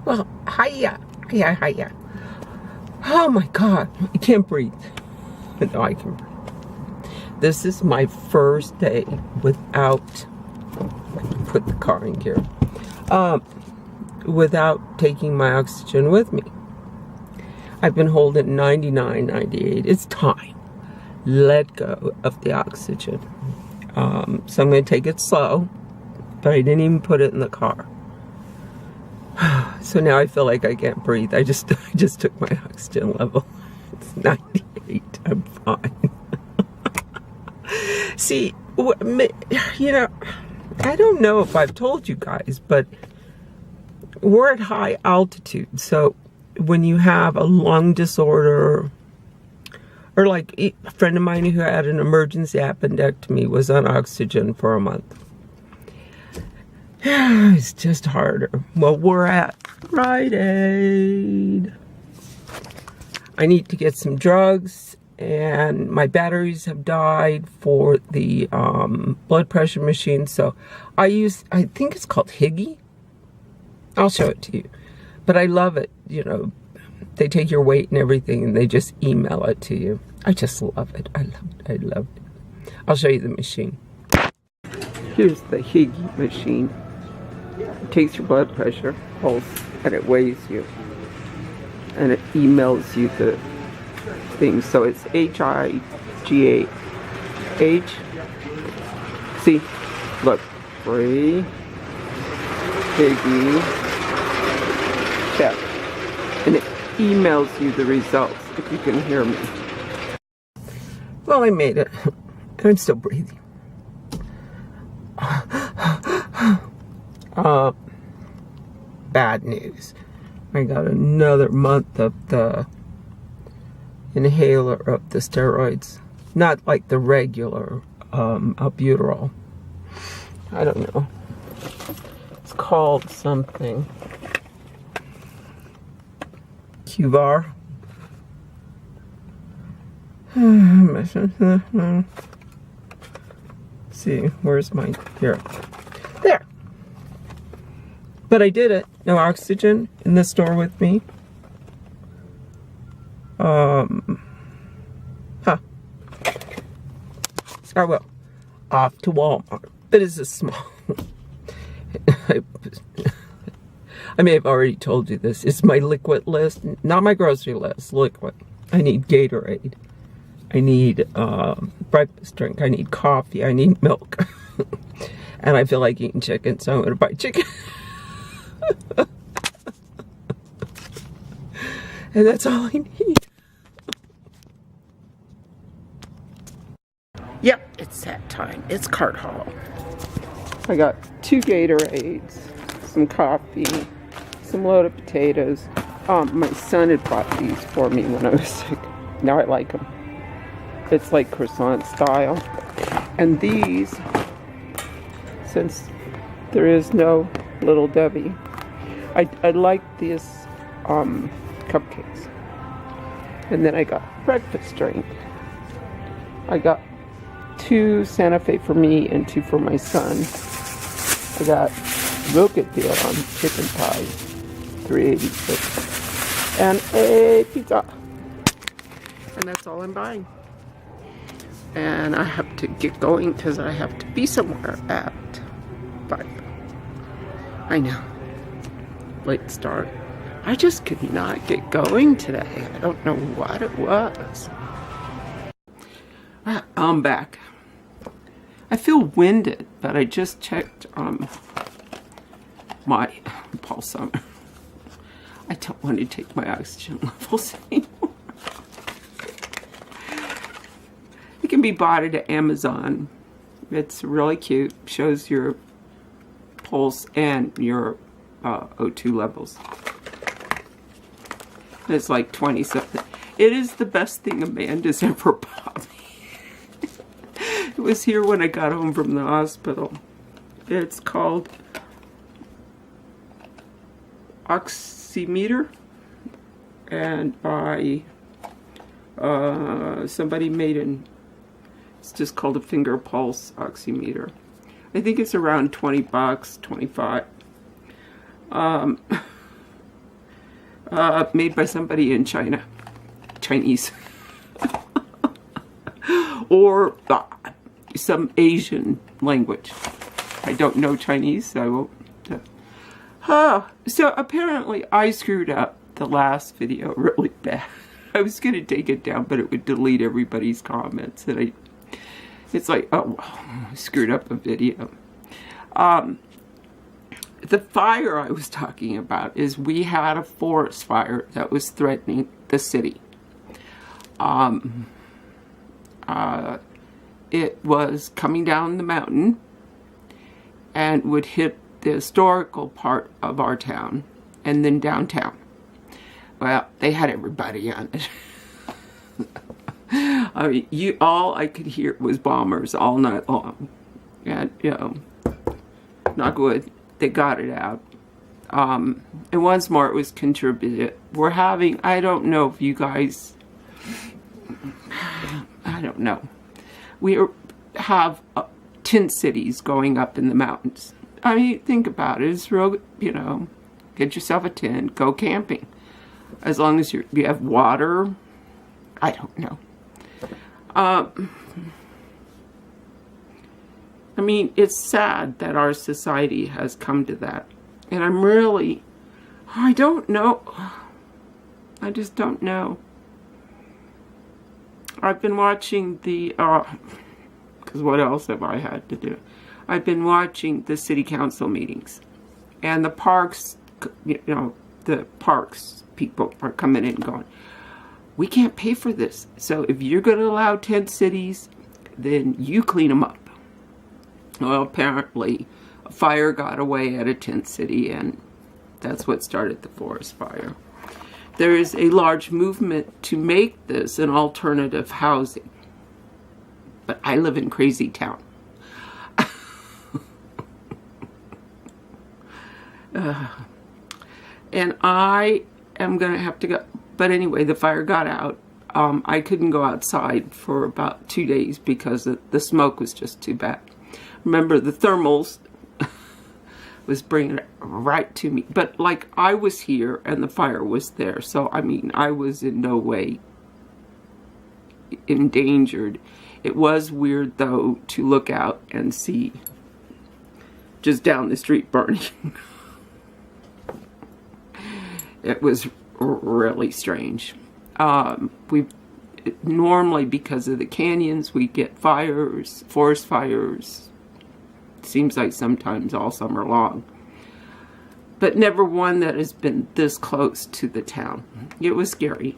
Well, hiya. Hiya, hiya. Oh my God, I can't breathe. No, I can breathe. This is my first day without, put the car in gear, without taking my oxygen with me. I've been holding 99, 98. It's time. Let go of the oxygen. So I'm going to take it slow, but I didn't even put it in the car. So now I feel like I can't breathe. I just took my oxygen level. It's 98. I'm fine. See, you know, I don't know if I've told you guys, but we're at high altitude. So when you have a lung disorder, or like a friend of mine who had an emergency appendectomy was on oxygen for a month. It's just harder. Well, we're at Rite Aid. I need to get some drugs, and my batteries have died for the blood pressure machine. So I think it's called HiGi. I'll show it to you. But I love it. You know, they take your weight and everything, and they just email it to you. I just love it. I love it. I love it. I'll show you the machine. Here's the HiGi machine. It takes your blood pressure, pulse, and it weighs you. And it emails you the things. So it's HiGi. See? Look. Free. HiGi. Check. And it emails you the results, if you can hear me. Well, I made it. And I'm still breathing. Bad news. I got another month of the inhaler of the steroids. Not like the regular albuterol. I don't know. It's called something. Qvar. See, where's my, here. There. But I did it. No oxygen in the store with me. I will. Off to Walmart. It is a small. I may have already told you this. It's my liquid list, not my grocery list. Liquid. I need Gatorade. I need breakfast drink. I need coffee. I need milk. And I feel like eating chicken, so I'm going to buy chicken. And that's all I need. Yep, it's that time. It's cart haul. I got 2 Gatorades, some coffee, some loaded potatoes. My son had bought these for me when I was sick. Now I like them. It's like croissant style. And these, since there is no Little Debbie, I like these cupcakes. And then I got breakfast drink. I got 2 Santa Fe for me and 2 for my son. I got Wilket deal on chicken pie, $3.86, and a pizza. And that's all I'm buying. And I have to get going because I have to be somewhere at 5. I know. Late start. I just could not get going today. I don't know what it was. I'm back. I feel winded, but I just checked my pulsometer. I don't want to take my oxygen levels anymore. It can be bought at Amazon. It's really cute. Shows your pulse and your O2 levels. It's like 20 something. It is the best thing Amanda's ever bought me. It was here when I got home from the hospital. It's called Oximeter, and by somebody made it's just called a finger pulse oximeter. I think it's around 20 bucks, 25. Made by somebody in China. Chinese. Or some Asian language. I don't know Chinese, so I won't. So apparently I screwed up the last video really bad. I was going to take it down, but it would delete everybody's comments. And it's like, oh, well, I screwed up a video. The fire I was talking about is we had a forest fire that was threatening the city. It was coming down the mountain and would hit the historical part of our town and then downtown. Well, they had everybody on it. I mean, all I could hear was bombers all night long. And, you know, not good. They got it out. And once more, it was contributed. We're having, I don't know if you guys, I don't know. We have tent cities going up in the mountains. I mean, think about it. It's real, you know, get yourself a tent, go camping. As long as you have water, I don't know. I mean, it's sad that our society has come to that. And I'm really, I don't know. I just don't know. I've been watching the, because what else have I had to do? I've been watching the city council meetings. And the parks, you know, the parks people are coming in and going, we can't pay for this. So if you're going to allow tent cities, then you clean them up. Well, apparently a fire got away at a tent city, and that's what started the forest fire. There is a large movement to make this an alternative housing. But I live in crazy town. And I am going to have to go. But anyway, the fire got out. I couldn't go outside for about 2 days because the smoke was just too bad. Remember, the thermals was bringing it right to me. But, like, I was here and the fire was there. So, I mean, I was in no way endangered. It was weird, though, to look out and see just down the street burning. It was really strange. Normally, because of the canyons, we get fires, forest fires. Seems like sometimes all summer long. But never one that has been this close to the town. It was scary.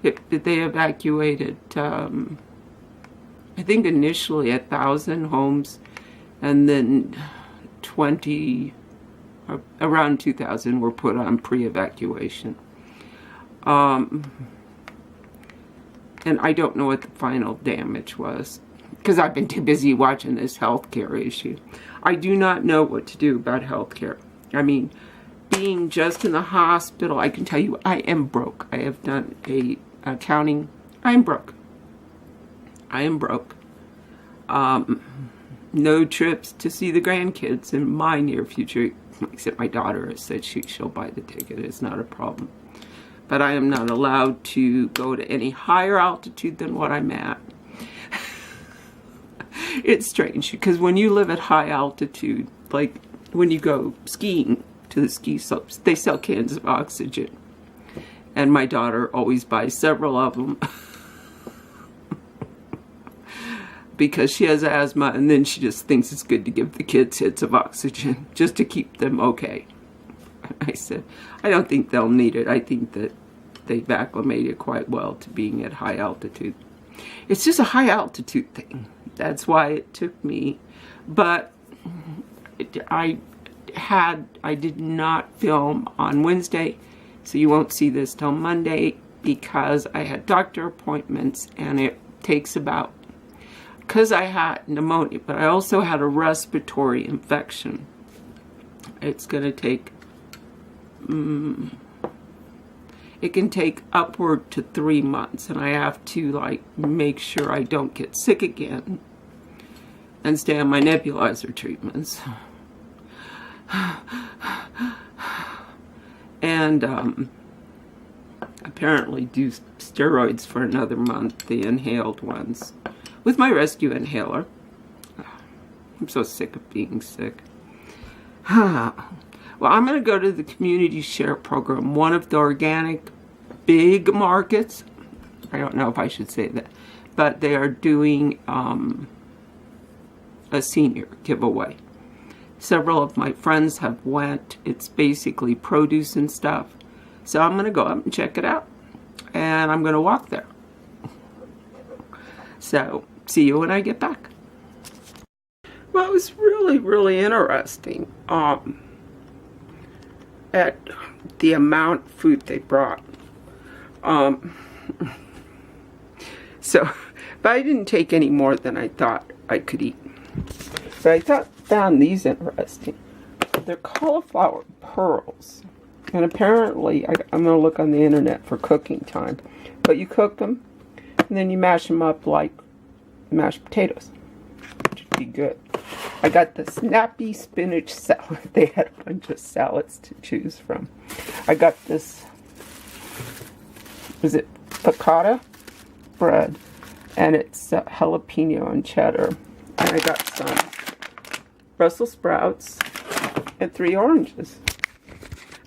They evacuated, I think initially 1,000 homes, and then around 2,000 were put on pre-evacuation. And I don't know what the final damage was, because I've been too busy watching this healthcare issue. I do not know what to do about healthcare. I mean, being just in the hospital, I can tell you I am broke. I have done a accounting. I'm broke. I am broke. No trips to see the grandkids in my near future, except my daughter has said she'll buy the ticket. It's not a problem. But I am not allowed to go to any higher altitude than what I'm at. It's strange, because when you live at high altitude, like when you go skiing to the ski slopes, they sell cans of oxygen. And my daughter always buys several of them. Because she has asthma, and then she just thinks it's good to give the kids hits of oxygen just to keep them okay. I said, I don't think they'll need it. I think that they've acclimated quite well to being at high altitude. It's just a high altitude thing. That's why it took me. But I did not film on Wednesday, so you won't see this till Monday, because I had doctor appointments, and it takes about, because I had pneumonia, but I also had a respiratory infection. It's going to take, it can take upward to 3 months, and I have to, like, make sure I don't get sick again and stay on my nebulizer treatments. and apparently do steroids for another month, the inhaled ones, with my rescue inhaler. I'm so sick of being sick. Well, I'm going to go to the community share program, one of the organic big markets. I don't know if I should say that, but they are doing a senior giveaway. Several of my friends have went. It's basically produce and stuff. So I'm going to go up and check it out. And I'm going to walk there. So, see you when I get back. Well, it was really, really interesting at the amount of food they brought. So, but I didn't take any more than I thought I could eat. But I found these interesting. They're cauliflower pearls. And apparently, I'm going to look on the internet for cooking time. But you cook them, and then you mash them up like mashed potatoes. Which would be good. I got the snappy spinach salad. They had a bunch of salads to choose from. I got this, is it piccata bread? And it's jalapeno and cheddar. And I got some Brussels sprouts and 3 oranges.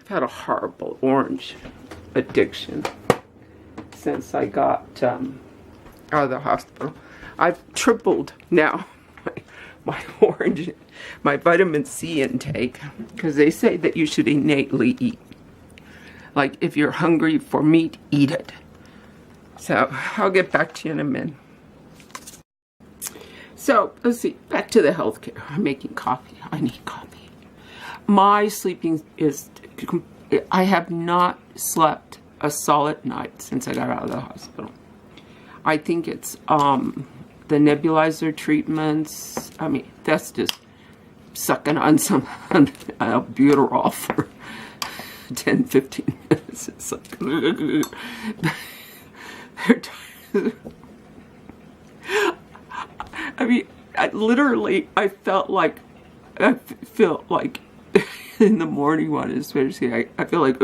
I've had a horrible orange addiction since I got out of the hospital. I've tripled now my orange, my vitamin C intake, because they say that you should innately eat. Like if you're hungry for meat, eat it. So I'll get back to you in a minute. So let's see, back to the healthcare. I'm making coffee. I need coffee. My sleeping is, I have not slept a solid night since I got out of the hospital. I think it's the nebulizer treatments. I mean, that's just sucking on some albuterol for 10, 15 minutes. It's like, I mean, I felt like, in the morning one especially, I feel like,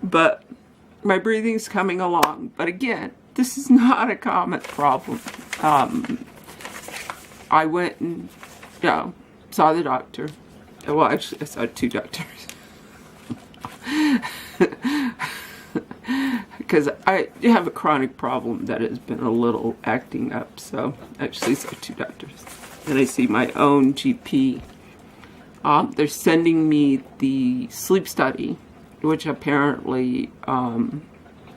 but my breathing's coming along. But again, this is not a common problem. I went and, saw the doctor. Well, actually, I saw 2 doctors. Because I have a chronic problem that has been a little acting up, so I actually saw 2 doctors. And I see my own GP. They're sending me the sleep study, which apparently,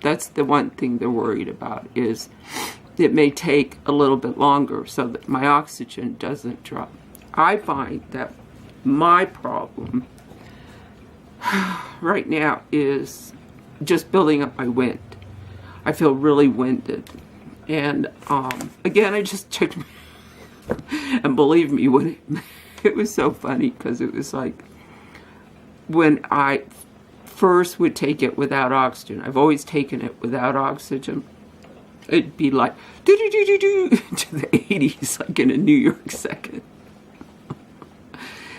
that's the one thing they're worried about, is it may take a little bit longer so that my oxygen doesn't drop. I find that my problem right now is just building up my wind. I feel really winded. And again, I just checked and believe me, when it was so funny, because it was like when I first would take it without oxygen. I've always taken it without oxygen. It'd be like do do do do do to the 80s, like in a New York second.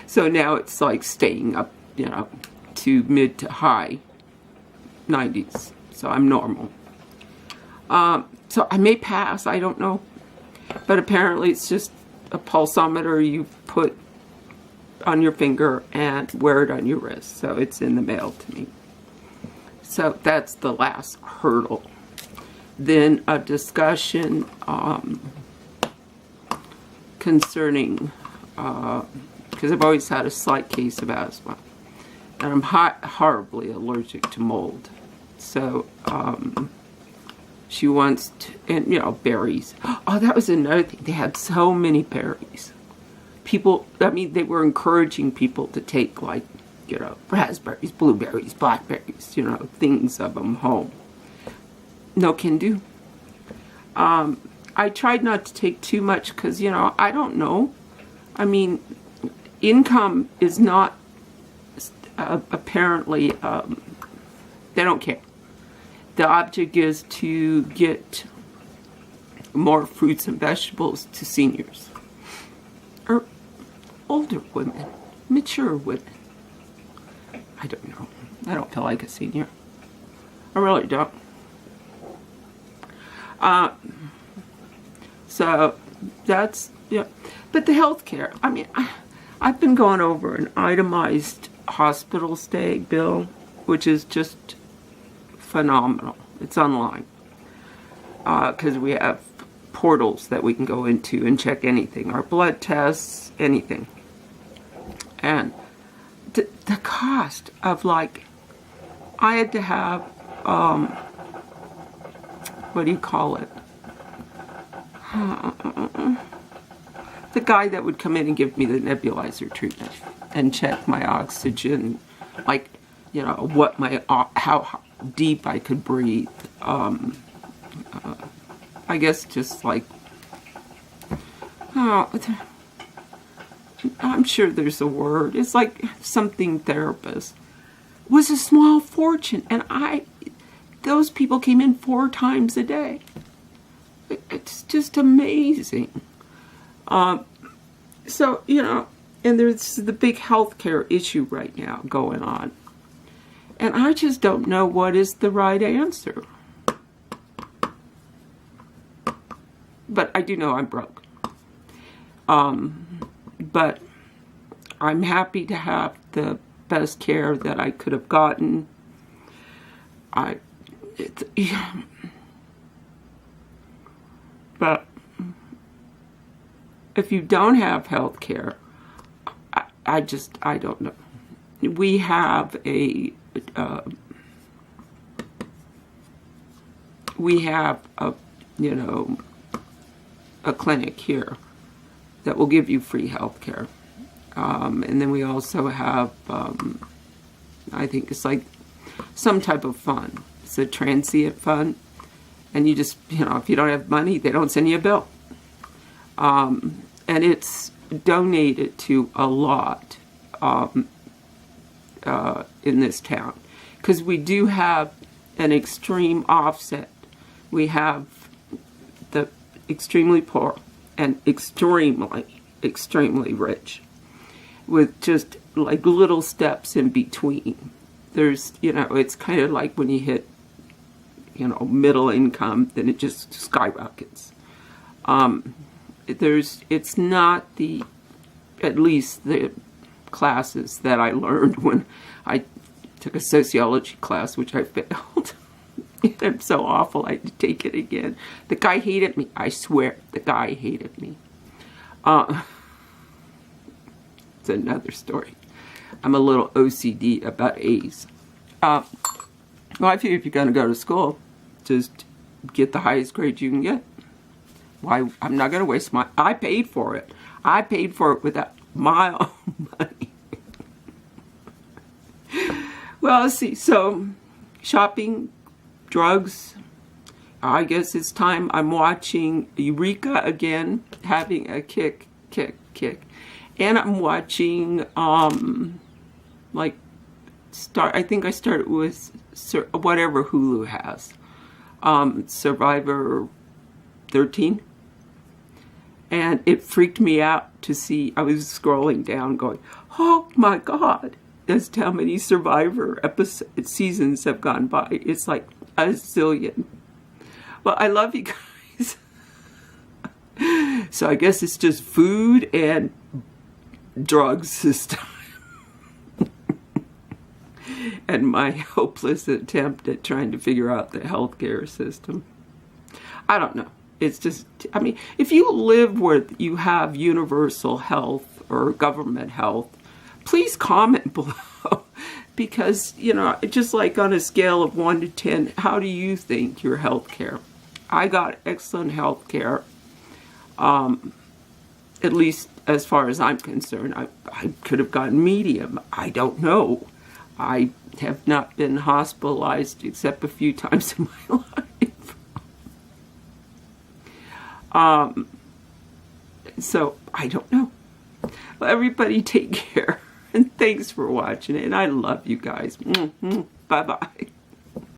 So now it's like staying up, to mid to high 90s. So I'm normal. So I may pass, I don't know. But apparently it's just a pulsometer you put on your finger and wear it on your wrist. So it's in the mail to me. So that's the last hurdle. Then a discussion concerning, because I've always had a slight case of asthma. And I'm horribly allergic to mold. So she wants to, and berries. Oh, that was another thing. They had so many berries. People, I mean, they were encouraging people to take, like, raspberries, blueberries, blackberries, things of them home. No can do. I tried not to take too much because, I don't know. I mean, income is not, apparently, they don't care. The object is to get more fruits and vegetables to seniors. Or older women, mature women. I don't know. I don't feel like a senior. I really don't. So that's, yeah. But the healthcare, I mean, I've been going over an itemized hospital stay bill, which is just phenomenal. It's online. Because we have portals that we can go into and check anything. Our blood tests, anything. And the cost of, like, I had to have, what do you call it? The guy that would come in and give me the nebulizer treatment and check my oxygen, like, you know, what my, how deep I could breathe. I guess just like, oh, I'm sure there's a word. It's like something therapist. It was a small fortune, and those people came in 4 times a day. It's just amazing. So, you know, and there's the big healthcare issue right now going on. And I just don't know what is the right answer. But I do know I'm broke. But I'm happy to have the best care that I could have gotten. But if you don't have health care, I don't know. We have a you know, a clinic here that will give you free health care. And then we also have, I think it's like some type of fund. It's a transient fund. And you just, you know, if you don't have money, they don't send you a bill. And it's donated to a lot in this town. Because we do have an extreme offset. We have the extremely poor and extremely rich, with just like little steps in between. There's, you know, it's kind of like when you hit, you know, middle income, then it just skyrockets. It's not at least the classes that I learned when I took a sociology class, which I failed. I'm so awful, I had to take it again. The guy hated me, I swear, the guy hated me. It's another story. I'm a little OCD about A's. Well, I figure if you're going to go to school, just get the highest grade you can get. Why? I'm not going to waste I paid for it. I paid for it with my own money. Well, let's see. So, shopping, drugs. I guess it's time. I'm watching Eureka again, having a kick. And I'm watching, I think I started with whatever Hulu has. Survivor 13. And it freaked me out to see, I was scrolling down going, oh my God, as to how many Survivor seasons have gone by. It's like a zillion. Well, I love you guys. So I guess it's just food and drugs this time. And my hopeless attempt at trying to figure out the healthcare system. I don't know. It's just, I mean, if you live where you have universal health or government health, please comment below. Because, you know, just like on a scale of 1 to 10, how do you think your health care? I got excellent health care. At least as far as I'm concerned. I could have gotten medium. I don't know. I have not been hospitalized except a few times in my life. So, I don't know. Well, everybody take care. And thanks for watching. And I love you guys. Bye-bye.